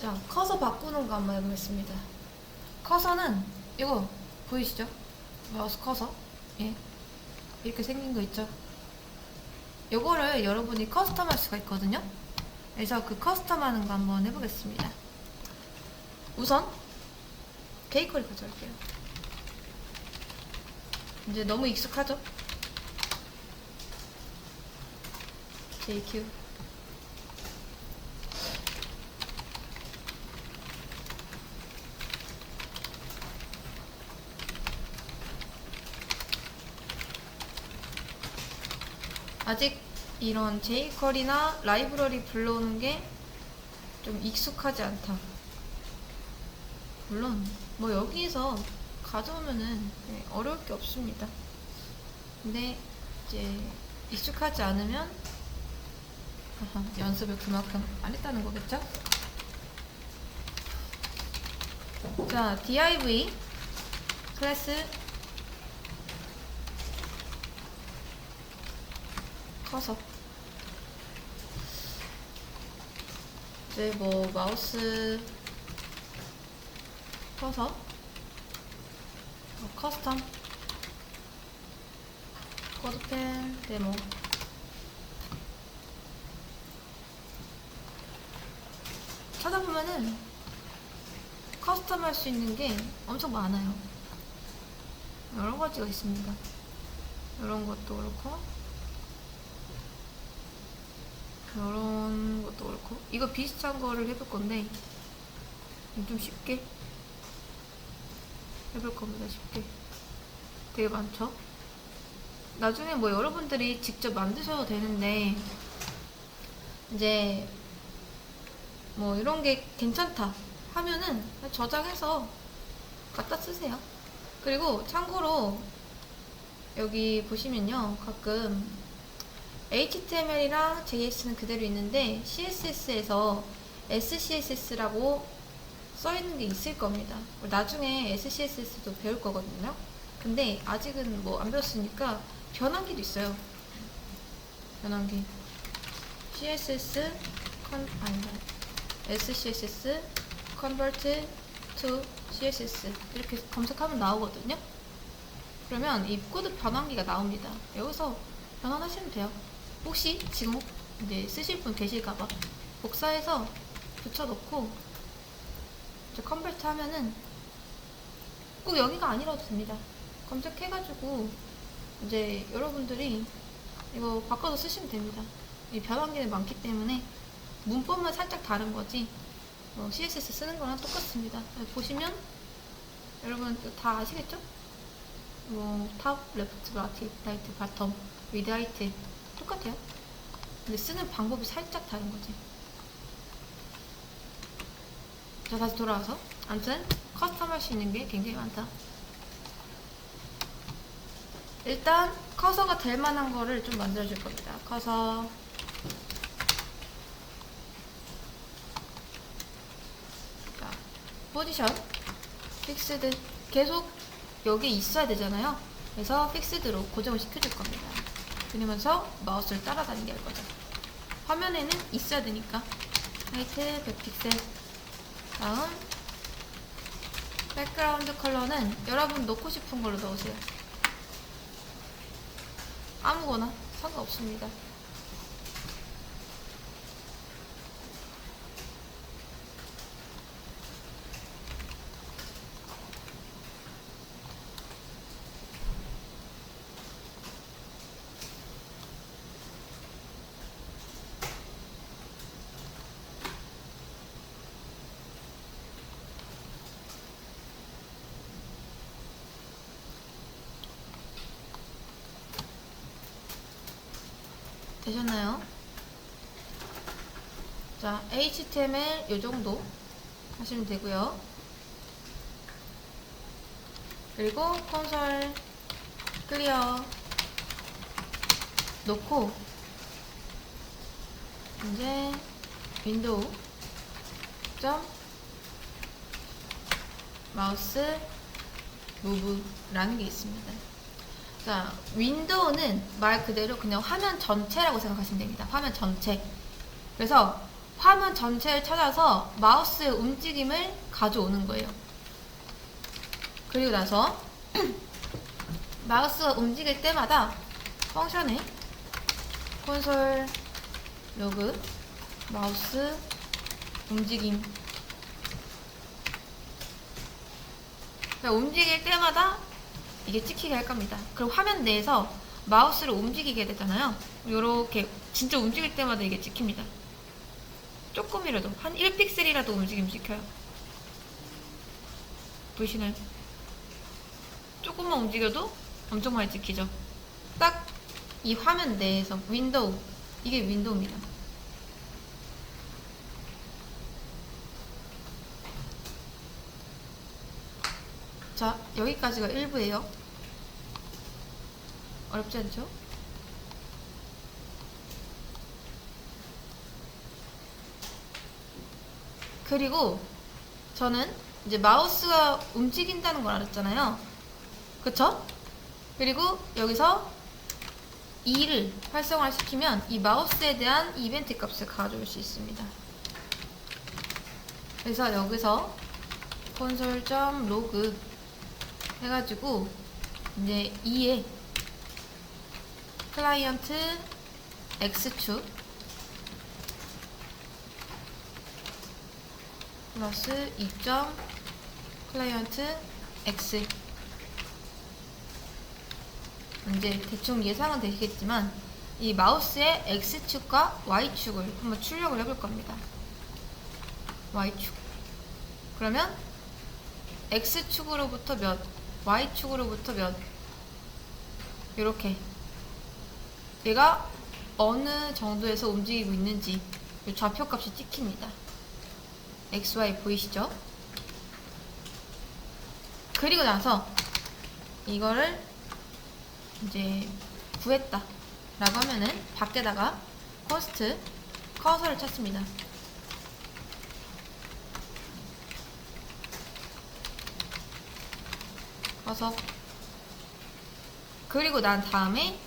자, 커서 바꾸는 거 한번 해보겠습니다. 커서는 이거 보이시죠? 마우스 커서. 예. 이렇게 생긴 거 있죠? 요거를 여러분이 커스텀 할 수가 있거든요. 그래서 그 커스텀 하는 거 한번 해보겠습니다. 우선 케이커리 가져갈게요. 이제 너무 익숙하죠? JQ. 아직 이런 jQuery나 라이브러리 불러오는 게 좀 익숙하지 않다. 물론 뭐 여기서 가져오면은 어려울 게 없습니다. 근데 이제 익숙하지 않으면 연습을 그만큼 안 했다는 거겠죠? 자, div 클래스 커서 이제 뭐 마우스 커서 커스텀 코드펜 데모 찾아보면은 커스텀 할 수 있는 게 엄청 많아요. 여러 가지가 있습니다. 이런 것도 그렇고 이런 것도 그렇고 이거 비슷한 거를 해볼 건데 좀 쉽게 해볼 겁니다. 쉽게 되게 많죠. 나중에 뭐 여러분들이 직접 만드셔도 되는데 이제 뭐 이런 게 괜찮다 하면은 저장해서 갖다 쓰세요. 그리고 참고로 여기 보시면요, 가끔 HTML이랑 JS는 그대로 있는데 CSS에서 SCSS라고 써있는 게 있을 겁니다. 나중에 SCSS도 배울 거거든요. 근데 아직은 뭐 안 배웠으니까 변환기도 있어요. 변환기 CSS SCSS convert to CSS 이렇게 검색하면 나오거든요. 그러면 이 코드 변환기가 나옵니다. 여기서 변환하시면 돼요. 혹시 지금 이제 쓰실 분 계실까봐 복사해서 붙여놓고 이제 컨버트 하면은 꼭 여기가 아니라도 됩니다. 검색해가지고 이제 여러분들이 이거 바꿔서 쓰시면 됩니다. 이 변환기는 많기 때문에 문법만 살짝 다른 거지 CSS 쓰는 거랑 똑같습니다. 보시면 여러분 다 아시겠죠? 뭐 탑, 레프트, 라이트, 바텀, 위드, 하이트 똑같아요. 근데 쓰는 방법이 살짝 다른 거지. 자, 다시 돌아와서 아무튼 커스텀 할 수 있는 게 굉장히 많다. 일단 커서가 될 만한 거를 좀 만들어 줄 겁니다. 커서 자, 포지션 픽스드 계속 여기 있어야 되잖아요. 그래서 픽스드로 고정을 시켜줄 겁니다. 그러면서 마우스를 따라다니게 할 거죠. 화면에는 있어야 되니까 하이트 100픽셀 다음 백그라운드 컬러는 여러분 넣고 싶은 걸로 넣으세요. 아무거나 상관없습니다. 되셨나요? 자, HTML 요정도 하시면 되고요. 그리고 콘솔 클리어 놓고 이제 윈도우 점 마우스 무브라는 게 있습니다. 자, 윈도우는 말 그대로 그냥 화면 전체라고 생각하시면 됩니다. 화면 전체. 그래서 화면 전체를 찾아서 마우스의 움직임을 가져오는 거예요. 그리고 나서 마우스가 움직일 때마다 펑션에 콘솔 로그 마우스 움직임, 그러니까 움직일 때마다 이게 찍히게 할 겁니다. 그럼 화면 내에서 마우스를 움직이게 되잖아요. 요렇게 진짜 움직일 때마다 이게 찍힙니다. 조금이라도 한 1픽셀이라도 움직이면 찍혀요. 보이시나요? 조금만 움직여도 엄청 많이 찍히죠. 딱 이 화면 내에서 윈도우, 이게 윈도우입니다. 자, 여기까지가 1부예요. 어렵지 않죠? 그리고 저는 이제 마우스가 움직인다는 걸 알았잖아요. 그쵸? 그리고 여기서 2를 활성화시키면 이 마우스에 대한 이벤트 값을 가져올 수 있습니다. 그래서 여기서 console.log 해가지고 이제 2에 클라이언트 X축 플러스 2. 클라이언트 X, 이제 대충 예상은 되시겠지만 이 마우스의 X축과 Y축을 한번 출력을 해볼 겁니다. Y축. 그러면 X축으로부터 몇, Y축으로부터 몇, 이렇게 얘가 어느 정도에서 움직이고 있는지 이 좌표값이 찍힙니다. XY 보이시죠? 그리고 나서 이거를 이제 구했다 라고 하면은 밖에다가 컨스트 커서를 찾습니다. 커서. 그리고 난 다음에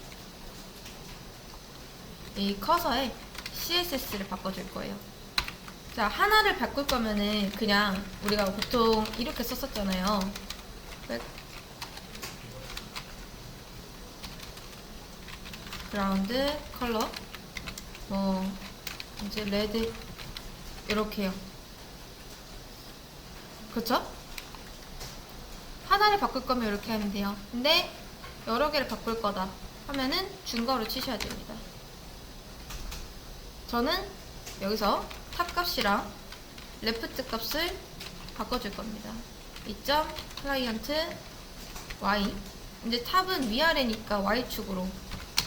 이 커서에 CSS를 바꿔줄 거예요. 자, 하나를 바꿀 거면은 그냥 우리가 보통 이렇게 썼었잖아요. 그라운드 컬러 뭐 이제 레드 이렇게요. 그쵸? 하나를 바꿀 거면 이렇게 하면 돼요. 근데 여러 개를 바꿀 거다 하면은 중괄호 치셔야 됩니다. 저는 여기서 탑 값이랑 레프트 값을 바꿔줄 겁니다. 2. 클라이언트 Y, 이제 탑은 위아래니까 Y축으로,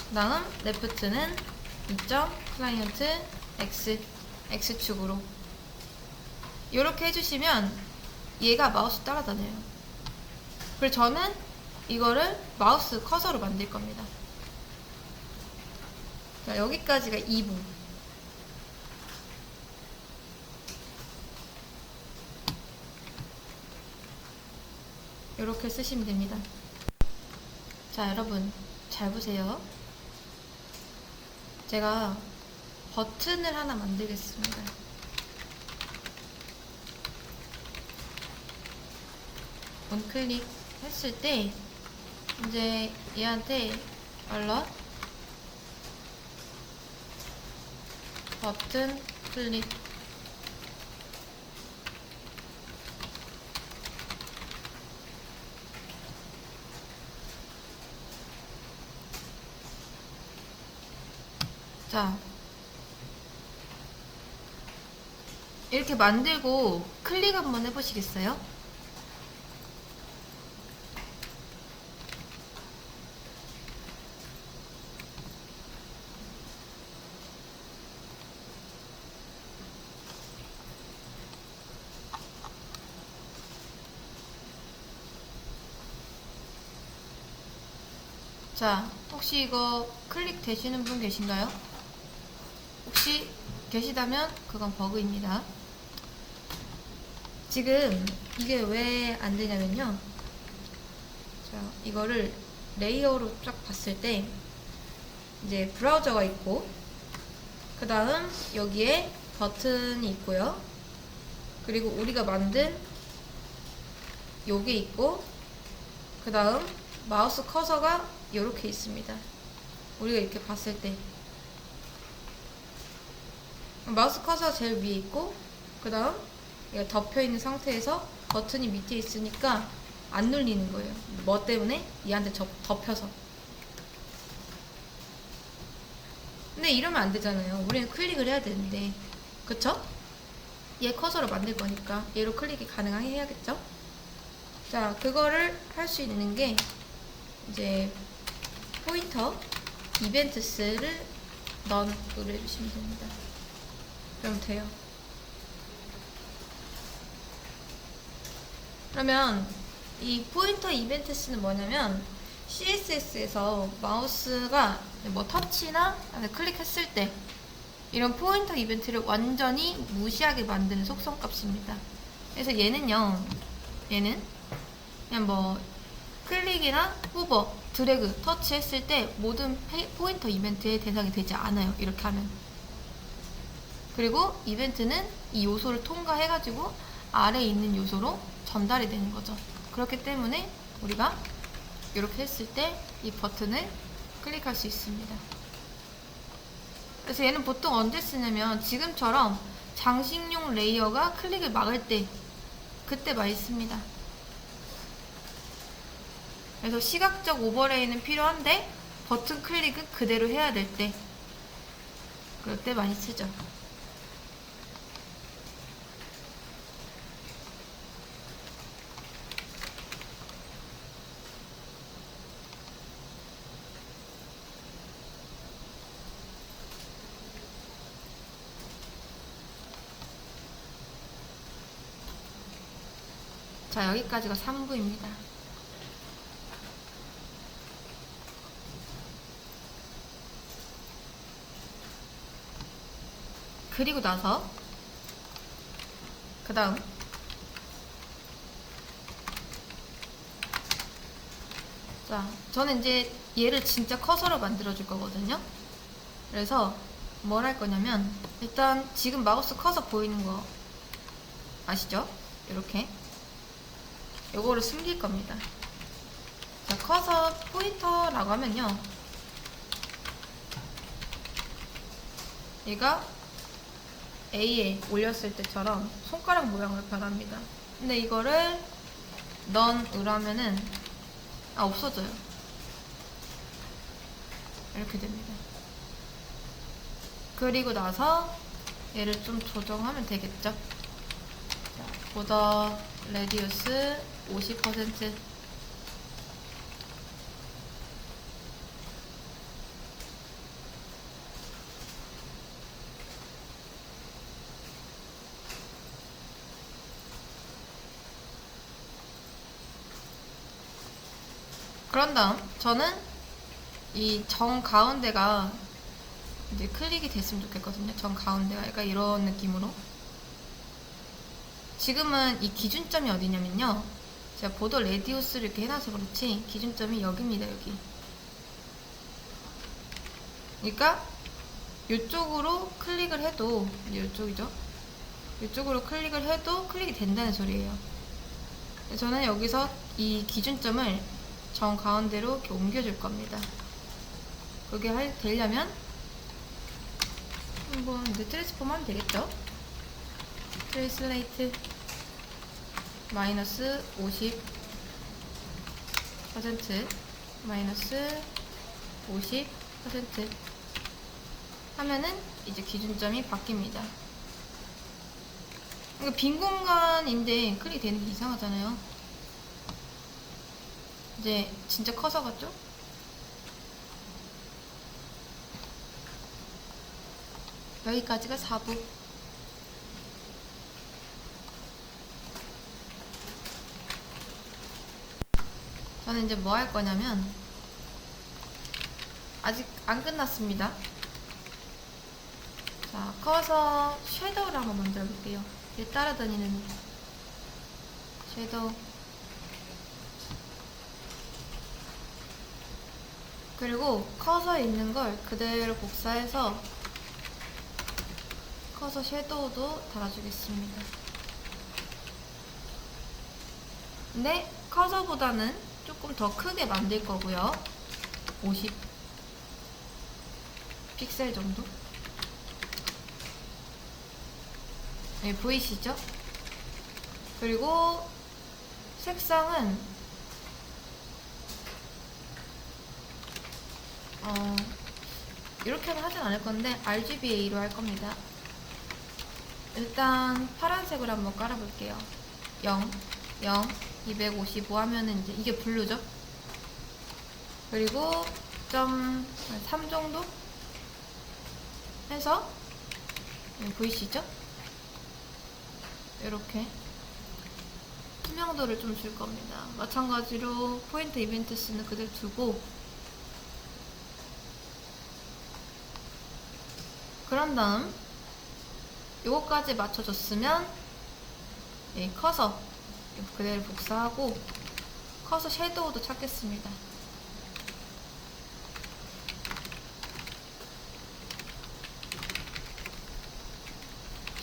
그 다음 레프트는 2. 클라이언트 X, X축으로. 이렇게 해주시면 얘가 마우스 따라다녀요. 그리고 저는 이거를 마우스 커서로 만들 겁니다. 자, 여기까지가 2부. 이렇게 쓰시면 됩니다. 자, 여러분 잘 보세요. 제가 버튼을 하나 만들겠습니다. 원클릭 했을 때 이제 얘한테 알럿 버튼 클릭, 자, 이렇게 만들고 클릭 한번 해보시겠어요? 자, 혹시 이거 클릭 되시는 분 계신가요? 혹시 계시다면 그건 버그입니다. 지금 이게 왜 안 되냐면요. 자, 이거를 레이어로 쫙 봤을 때 이제 브라우저가 있고, 그 다음 여기에 버튼이 있고요. 그리고 우리가 만든 요게 있고, 그 다음 마우스 커서가 이렇게 있습니다. 우리가 이렇게 봤을 때 마우스 커서 제일 위에 있고, 그 다음 얘가 덮여 있는 상태에서 버튼이 밑에 있으니까 안 눌리는 거예요. 뭐 때문에? 얘한테 덮여서. 근데 이러면 안 되잖아요. 우리는 클릭을 해야 되는데, 그쵸? 얘 커서로 만들 거니까 얘로 클릭이 가능하게 해야겠죠? 자, 그거를 할 수 있는 게 이제 포인터 이벤트스를 넌으로 해주시면 됩니다. 그럼 돼요. 그러면 이 포인터 이벤트스는 뭐냐면, CSS에서 마우스가 뭐 터치나 클릭했을 때 이런 포인터 이벤트를 완전히 무시하게 만드는 속성 값입니다. 그래서 얘는요, 얘는 그냥 뭐 클릭이나 호버, 드래그, 터치 했을 때 모든 포인터 이벤트의 대상이 되지 않아요. 이렇게 하면. 그리고 이벤트는 이 요소를 통과해가지고 아래에 있는 요소로 전달이 되는 거죠. 그렇기 때문에 우리가 이렇게 했을 때 이 버튼을 클릭할 수 있습니다. 그래서 얘는 보통 언제 쓰냐면 지금처럼 장식용 레이어가 클릭을 막을 때, 그때 많이 씁니다. 그래서 시각적 오버레이는 필요한데 버튼 클릭은 그대로 해야 될 때, 그럴 때 많이 쓰죠. 자, 여기까지가 3부입니다. 그리고 나서 그 다음 자, 저는 이제 얘를 진짜 커서로 만들어 줄 거거든요. 그래서 뭘 할 거냐면, 일단 지금 마우스 커서 보이는 거 아시죠? 이렇게 요거를 숨길 겁니다. 자, 커서 포인터라고 하면요, 얘가 A에 올렸을 때처럼 손가락 모양으로 변합니다. 근데 이거를 none으로 하면은 없어져요. 이렇게 됩니다. 그리고 나서 얘를 좀 조정하면 되겠죠. 자, 보더 레디우스 50%. 그런 다음 저는 이 정 가운데가 이제 클릭이 됐으면 좋겠거든요. 정 가운데가 약간 이런 느낌으로. 지금은 이 기준점이 어디냐면요, 제가 보더 레디우스를 이렇게 해놔서 그렇지 기준점이 여기입니다. 여기. 그러니까 이쪽으로 클릭을 해도, 이쪽이죠, 이쪽으로 클릭을 해도 클릭이 된다는 소리예요. 저는 여기서 이 기준점을 정 가운데로 이렇게 옮겨줄 겁니다. 그게 되려면 한번 트랜스폼 하면 되겠죠? 트랜슬레이트 마이너스 50% 마이너스 50% 하면은 이제 기준점이 바뀝니다. 이거 빈 공간인데 클릭 되는 게 이상하잖아요. 이제 진짜 커서 같죠? 여기까지가 4부. 저는 이제 뭐 할 거냐면, 아직 안 끝났습니다. 자, 커서 섀도우를 한번 만들어 볼게요. 얘 따라다니는 섀도우. 그리고 커서에 있는 걸 그대로 복사해서 커서 섀도우도 달아주겠습니다. 근데 커서보다는 조금 더 크게 만들 거고요. 50 픽셀 정도? 네, 보이시죠? 그리고 색상은 이렇게는 하진 않을 건데 RGBA로 할 겁니다. 일단 파란색으로 한번 깔아볼게요. 0, 0, 255 하면은 이제 이게 블루죠? 그리고 0.3 정도 해서 보이시죠? 이렇게 투명도를 좀 줄 겁니다. 마찬가지로 포인트 이벤트 수는 그대로 두고, 그런 다음 요거까지 맞춰줬으면 커서 그대로 복사하고 커서 섀도우도 찾겠습니다.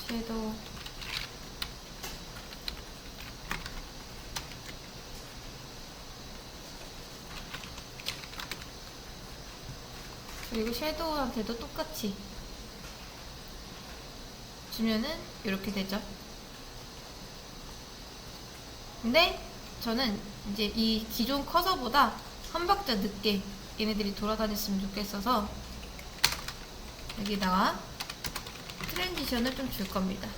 섀도우 그리고 섀도우한테도 똑같이 주면은 이렇게 되죠. 근데 저는 이제 이 기존 커서보다 한 박자 늦게 얘네들이 돌아다녔으면 좋겠어서 여기다가 트랜지션을 좀 줄 겁니다.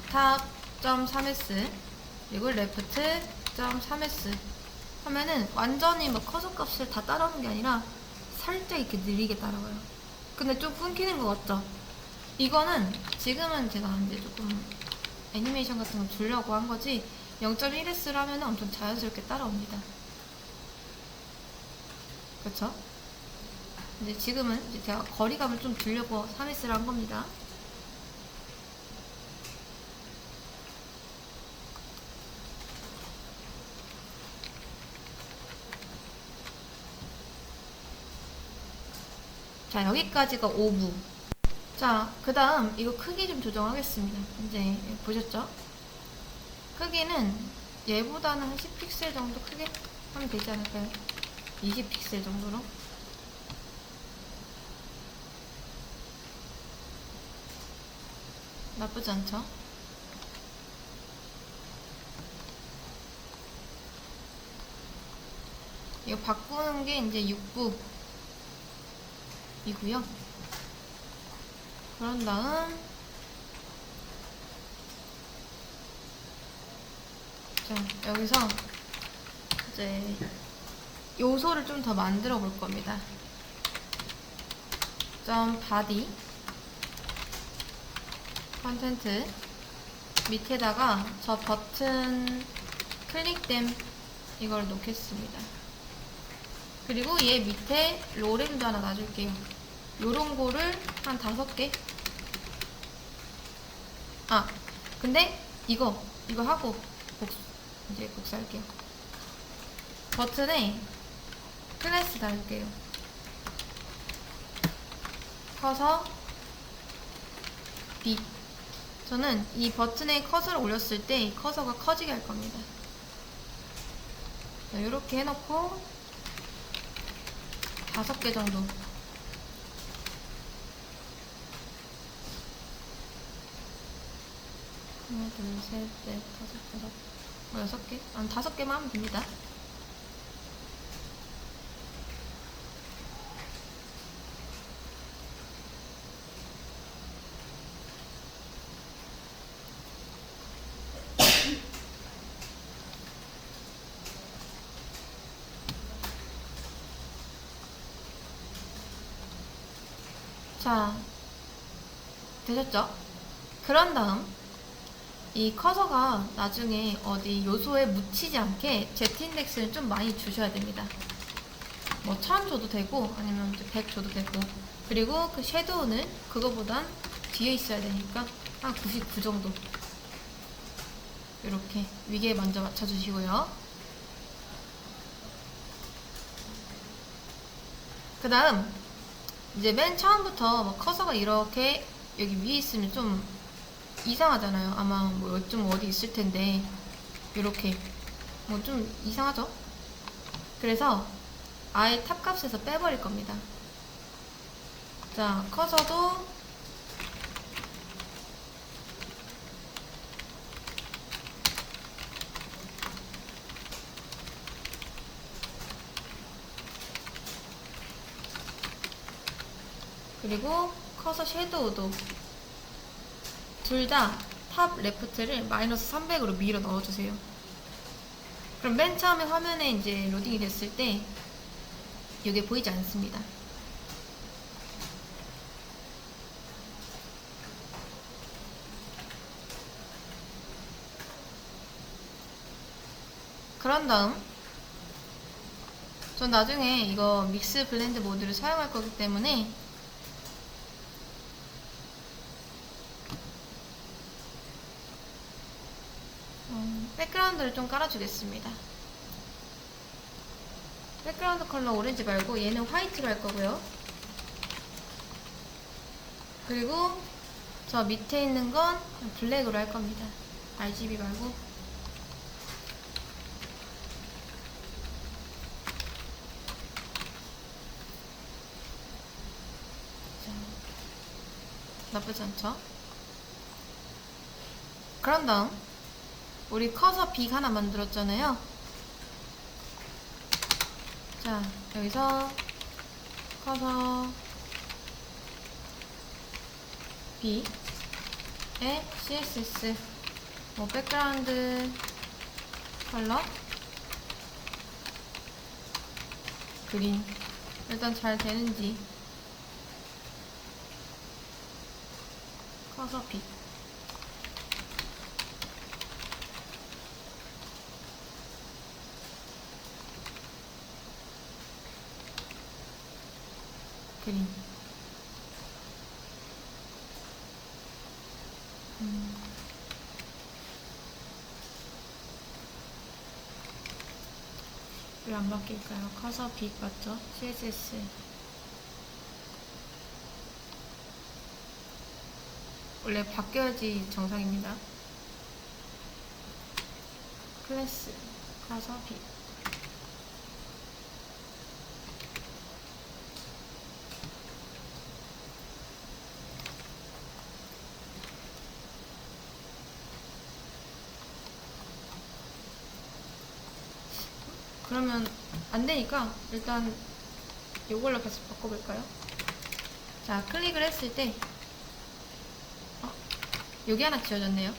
탑.3s 그리고 레프트.3s 하면은 완전히 막 커서 값을 다 따라오는 게 아니라 살짝 이렇게 느리게 따라와요. 근데 좀 끊기는 것 같죠? 이거는 지금은 제가 이제 조금 애니메이션 같은 거 주려고 한 거지 0.1S로 하면 엄청 자연스럽게 따라옵니다. 그렇죠? 이제 지금은 이제 제가 거리감을 좀 주려고 3S를 한 겁니다. 자, 여기까지가 5부. 자, 그 다음 이거 크기 좀 조정하겠습니다. 이제 보셨죠? 크기는 얘보다는 한 10픽셀 정도 크게 하면 되지 않을까요? 20픽셀 정도로. 나쁘지 않죠? 이거 바꾸는 게 이제 6부이고요. 그런 다음 자, 여기서 이제 요소를 좀 더 만들어 볼 겁니다. 바디 컨텐트 밑에다가 저 버튼 클릭됨 이걸 놓겠습니다. 그리고 얘 밑에 로렘도 하나 놔줄게요. 요런 거를 한 5개. 아, 근데 이거 하고 이제 복사할게요. 버튼에 클래스 달게요. 커서 빛. 저는 이 버튼에 커서를 올렸을 때 이 커서가 커지게 할 겁니다. 자, 이렇게 해놓고 5개 정도. 하나, 둘, 셋, 넷, 다섯, 6개? 한 5개만 하면 됩니다. 자, 되셨죠? 그런 다음 이 커서가 나중에 어디 요소에 묻히지 않게 Z인덱스를 좀 많이 주셔야 됩니다. 뭐 1000 줘도 되고 아니면 100 줘도 되고, 그리고 그 섀도우는 그거보단 뒤에 있어야 되니까 한 99 정도 이렇게 위에 먼저 맞춰주시고요. 그 다음 이제 맨 처음부터 뭐 커서가 이렇게 여기 위에 있으면 좀 이상하잖아요. 아마 뭐 좀 어디 있을 텐데 이렇게 뭐 좀 이상하죠? 그래서 아예 탑 값에서 빼버릴 겁니다. 자, 커서도 그리고 커서 섀도우도 둘 다 탑 레프트를 마이너스 300으로 밀어 넣어주세요. 그럼 맨 처음에 화면에 이제 로딩이 됐을 때 이게 보이지 않습니다. 그런 다음 전 나중에 이거 믹스 블렌드 모드를 사용할 거기 때문에 백그라운드를 좀 깔아주겠습니다. 백그라운드 컬러 오렌지 말고 얘는 화이트로 할 거고요. 그리고 저 밑에 있는 건 블랙으로 할 겁니다. RGB 말고. 자, 나쁘지 않죠? 그런 다음 우리 커서 빅 하나 만들었잖아요. 자, 여기서 커서 B에 CSS 뭐 백그라운드 컬러 그린 일단 잘 되는지 커서 B 그린 왜 안 바뀔까요? 커서 빅 맞죠? CSS 원래 바뀌어야지 정상입니다. 클래스 커서 빅 그러면 안 되니까 일단 이걸로 계속 바꿔볼까요? 자, 클릭을 했을 때 여기 하나 지워졌네요.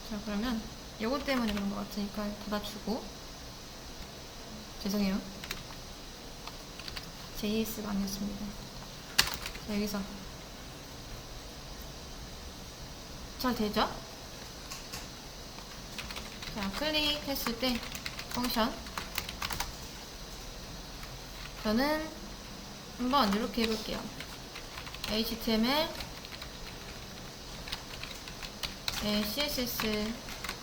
자, 그러면 요거 때문에 그런 것 같으니까 닫아주고 죄송해요. JS가 아니었습니다. 자, 여기서 잘 되죠? 자, 클릭했을 때 펑션 저는 한번 이렇게 해볼게요. HTML CSS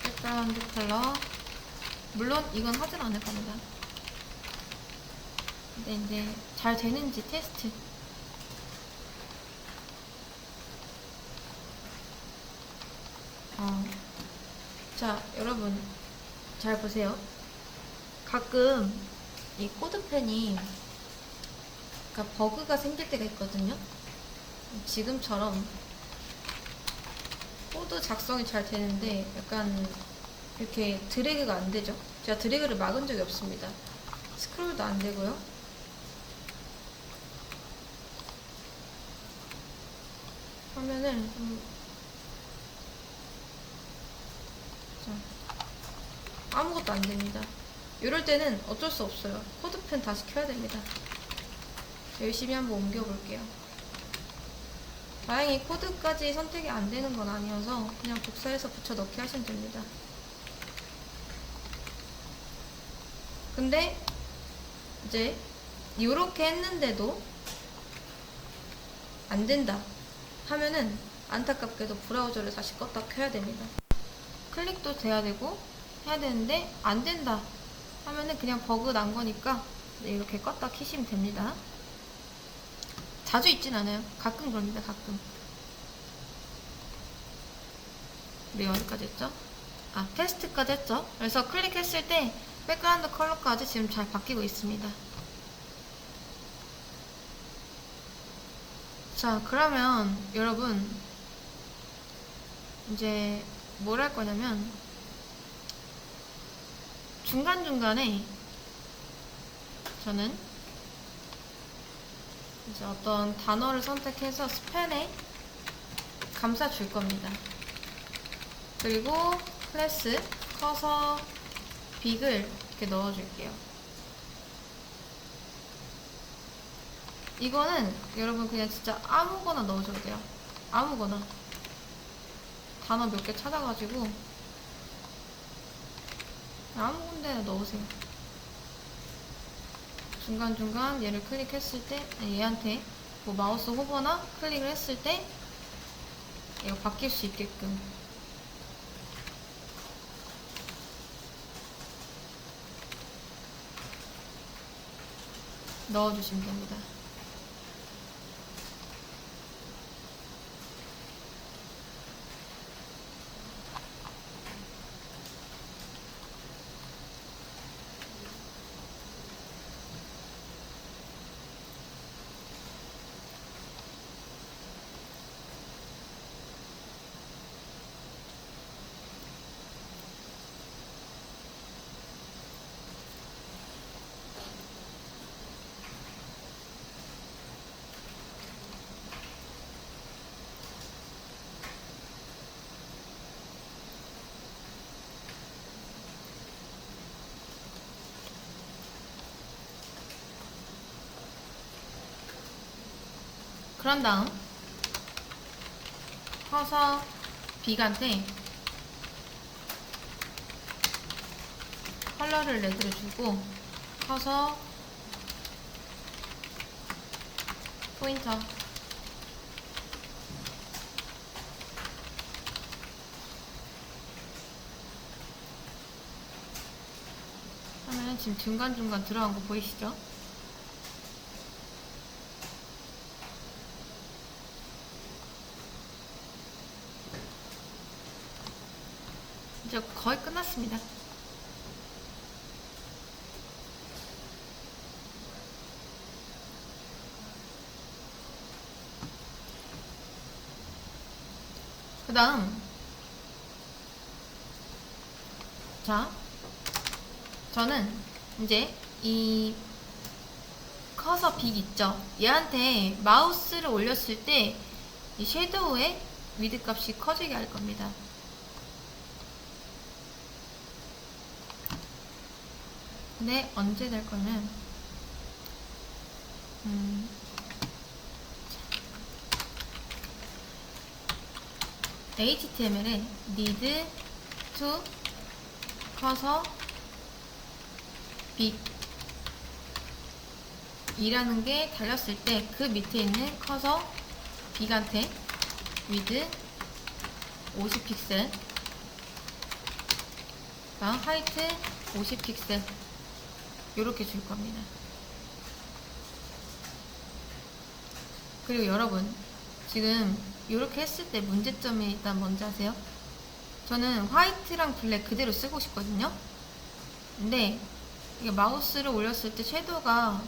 백그라운드 컬러 물론 이건 하진 않을 겁니다. 근데 이제 잘 되는지 테스트 자, 여러분 잘 보세요. 가끔 이 코드펜이 그러니까 버그가 생길 때가 있거든요. 지금처럼 코드 작성이 잘 되는데 약간 이렇게 드래그가 안 되죠. 제가 드래그를 막은 적이 없습니다. 스크롤도 안 되고요. 화면을 좀 아무것도 안 됩니다. 이럴 때는 어쩔 수 없어요. 코드펜 다시 켜야 됩니다. 열심히 한번 옮겨볼게요. 다행히 코드까지 선택이 안 되는 건 아니어서 그냥 복사해서 붙여 넣기 하시면 됩니다. 근데 이제 이렇게 했는데도 안 된다 하면은 안타깝게도 브라우저를 다시 껐다 켜야 됩니다. 클릭도 돼야 되고 해야 되는데 안 된다 하면은 그냥 버그 난 거니까 이렇게 껐다 키시면 됩니다. 자주 있진 않아요. 가끔 그럽니다. 가끔. 우리 어디까지 했죠? 테스트까지 했죠. 그래서 클릭했을 때 백그라운드 컬러까지 지금 잘 바뀌고 있습니다. 자, 그러면 여러분 이제 뭘 할 거냐면 중간중간에 저는 이제 어떤 단어를 선택해서 스펜에 감싸 줄 겁니다. 그리고 클래스 커서 빅을 이렇게 넣어 줄게요. 이거는 여러분 그냥 진짜 아무거나 넣어줘도 돼요. 아무거나 단어 몇 개 찾아가지고 아무 군데나 넣으세요. 중간중간 얘를 클릭했을 때 얘한테 뭐 마우스 호버나 클릭을 했을 때 얘가 바뀔 수 있게끔 넣어주시면 됩니다. 그런 다음 커서 빅한테 컬러를 레드로 주고 커서 포인터 하면 지금 중간중간 들어간 거 보이시죠? 이제 거의 끝났습니다. 그 다음 자 저는 이제 이 커서 빅 있죠? 얘한테 마우스를 올렸을 때 이 섀도우의 위드 값이 커지게 할 겁니다. 근데 언제 될 거냐면 HTML에 need to 커서 빅 이라는 게 달렸을 때 그 밑에 있는 커서 빅한테 with 50픽셀 다음 하이트 50픽셀 요렇게 줄 겁니다. 그리고 여러분 지금 요렇게 했을 때 문제점이 일단 뭔지 아세요? 저는 화이트랑 블랙 그대로 쓰고 싶거든요. 근데 이게 마우스를 올렸을 때 섀도우가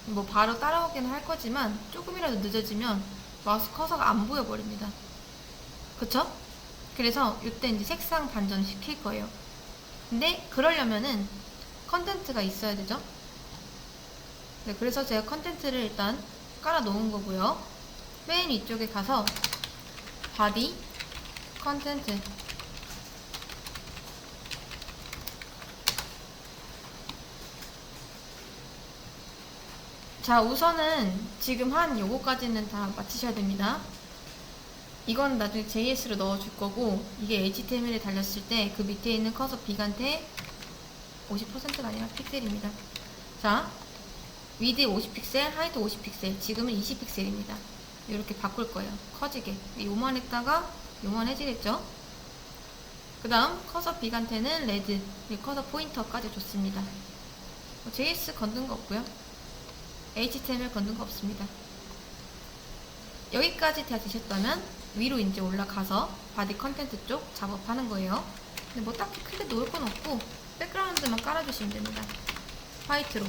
뭐 바로 따라오긴 할 거지만 조금이라도 늦어지면 마우스 커서가 안 보여버립니다. 그쵸? 그래서 이때 이제 색상 반전을 시킬 거예요. 근데 그러려면은 컨텐츠가 있어야 되죠? 네, 그래서 제가 컨텐츠를 일단 깔아 놓은 거고요. 맨 위쪽에 가서 바디 컨텐츠 자 우선은 지금 한 요거까지는 다 마치셔야 됩니다. 이건 나중에 JS로 넣어줄 거고 이게 HTML에 달렸을 때 그 밑에 있는 커서 빅한테 50%가 아니라 픽셀입니다. 자 위드 50픽셀, 하이트 50픽셀 지금은 20픽셀입니다. 이렇게 바꿀 거예요. 커지게 요만했다가 요만해지겠죠? 그 다음 커서 빅한테는 레드 커서 포인터까지 줬습니다. JS 건든 거 없고요. HTML 건든 거 없습니다. 여기까지 다 되셨다면 위로 이제 올라가서 바디 컨텐트 쪽 작업하는 거예요. 근데 뭐 딱히 크게 놓을 건 없고 백그라운드만 깔아주시면 됩니다. 화이트로.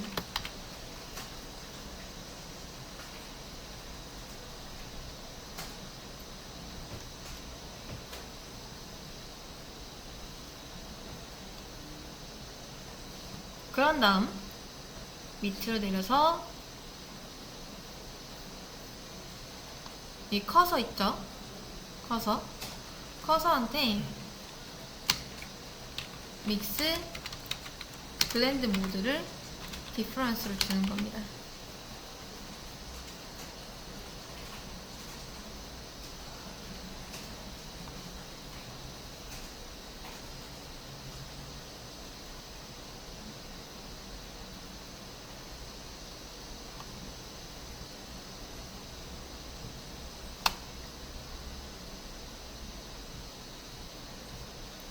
그런 다음 밑으로 내려서 이 커서 있죠? 커서한테 믹스 블렌드 모드를 디퍼런스로 주는 겁니다.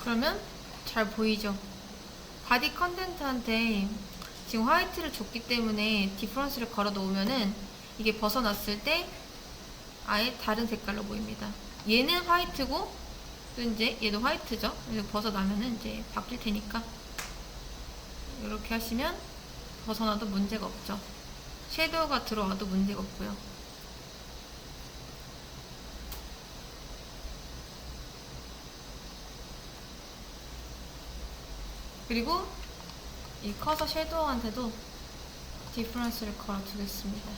그러면 잘 보이죠? 바디 컨텐트한테 지금 화이트를 줬기 때문에 디퍼런스를 걸어 놓으면은 이게 벗어났을 때 아예 다른 색깔로 보입니다. 얘는 화이트고 또 이제 얘도 화이트죠. 이거 벗어나면은 이제 바뀔 테니까 이렇게 하시면 벗어나도 문제가 없죠. 섀도우가 들어와도 문제가 없고요. 그리고 이 커서 섀도우한테도 디퍼런스를 걸어주겠습니다.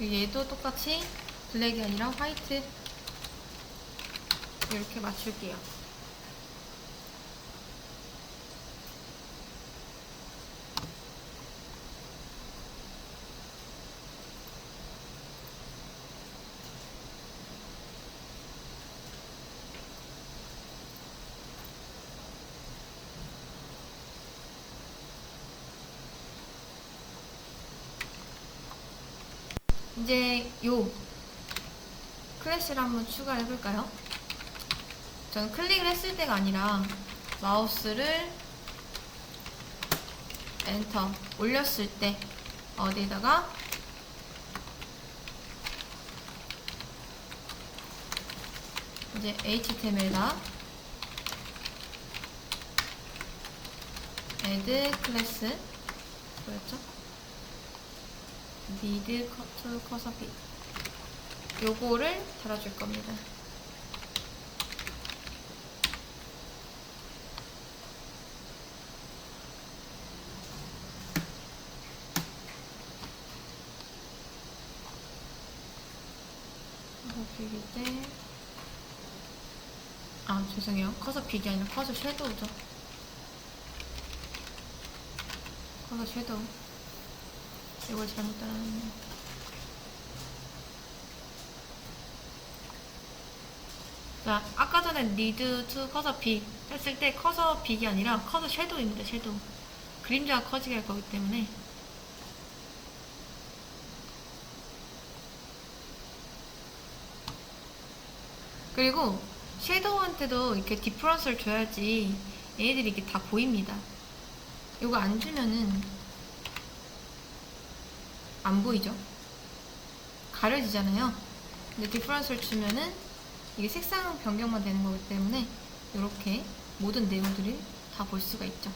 얘도 똑같이 블랙이 아니라 화이트 이렇게 맞출게요. 이제 요 클래시를 한번 추가해 볼까요? 저는 클릭을 했을 때가 아니라 마우스를 엔터 올렸을 때 어디에다가 이제 HTML에다 add 클래스 뭐였죠? need to cursor fit 요거를 달아줄 겁니다. 비길 때, 죄송해요. 커서 빅이 아니라 커서 섀도우죠. 커서 섀도우. 이걸 잘못 따라했네요. 자, 아까 전에 need to 커서 빅 했을 때 커서 빅이 아니라 커서 섀도우입니다. 섀도우. 그림자가 커지게 할 거기 때문에. 그리고 섀도우한테도 이렇게 디퍼런스를 줘야지 얘네들이 이렇게 다 보입니다. 이거 안 주면은 안 보이죠? 가려지잖아요. 근데 디퍼런스를 주면은 이게 색상 변경만 되는 거기 때문에 이렇게 모든 내용들을 다 볼 수가 있죠.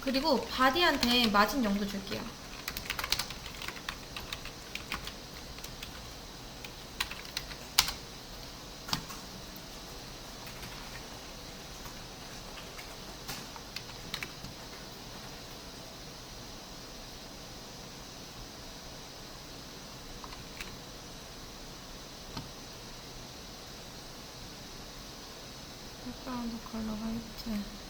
그리고 바디한테 마진 정도 줄게요. 백그라운드 컬러 화이트.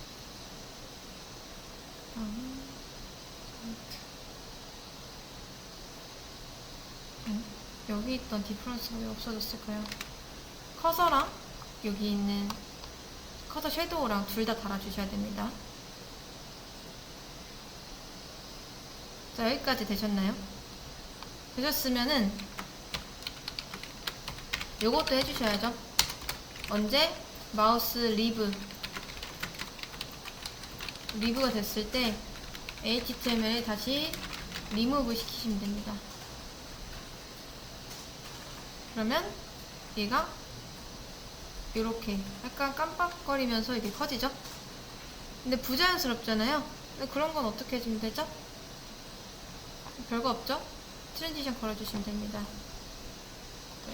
여기 있던 디퍼런스가 왜 없어졌을까요? 커서랑 여기 있는 커서 섀도우랑 둘 다 달아주셔야 됩니다. 자, 여기까지 되셨나요? 되셨으면은 요것도 해주셔야죠. 언제? 마우스 리브가 됐을 때 HTML을 다시 리무브 시키시면 됩니다. 그러면 얘가 이렇게 약간 깜빡거리면서 이게 커지죠? 근데 부자연스럽잖아요? 근데 그런 건 어떻게 해주면 되죠? 별거 없죠? 트랜지션 걸어주시면 됩니다.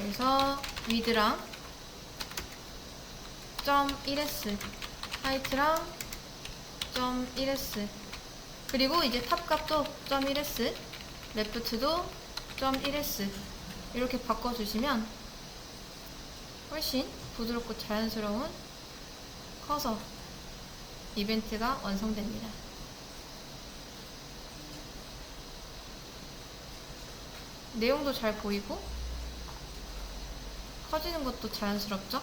여기서 위드랑 .1s 하이트랑 .1s 그리고 이제 탑 값도 .1s 레프트도 .1s 이렇게 바꿔주시면 훨씬 부드럽고 자연스러운 커서 이벤트가 완성됩니다. 내용도 잘 보이고 커지는 것도 자연스럽죠?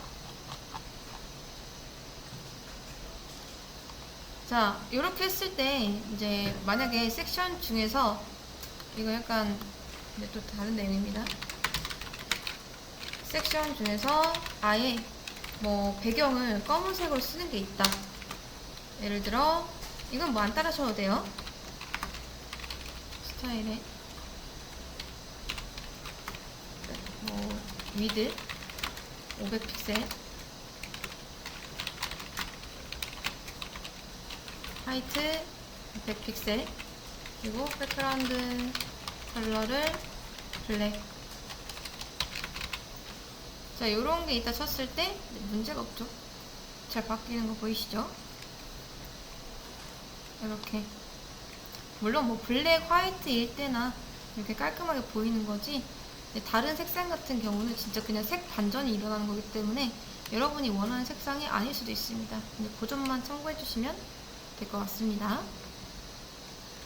자, 이렇게 했을 때 이제 만약에 섹션 중에서 이거 약간 근데 또 다른 내용입니다. 섹션 중에서 아예 뭐 배경을 검은색으로 쓰는 게 있다. 예를 들어 이건 뭐 안 따라셔도 돼요. 스타일에 뭐 위드 500픽셀 하이트 100픽셀 그리고 백그라운드 컬러를 블랙. 자, 요런 게 있다 쳤을 때 문제가 없죠. 잘 바뀌는 거 보이시죠? 이렇게 물론 뭐 블랙 화이트일 때나 이렇게 깔끔하게 보이는 거지 다른 색상 같은 경우는 진짜 그냥 색 반전이 일어나는 거기 때문에 여러분이 원하는 색상이 아닐 수도 있습니다. 근데 그 점만 참고해 주시면 될 것 같습니다.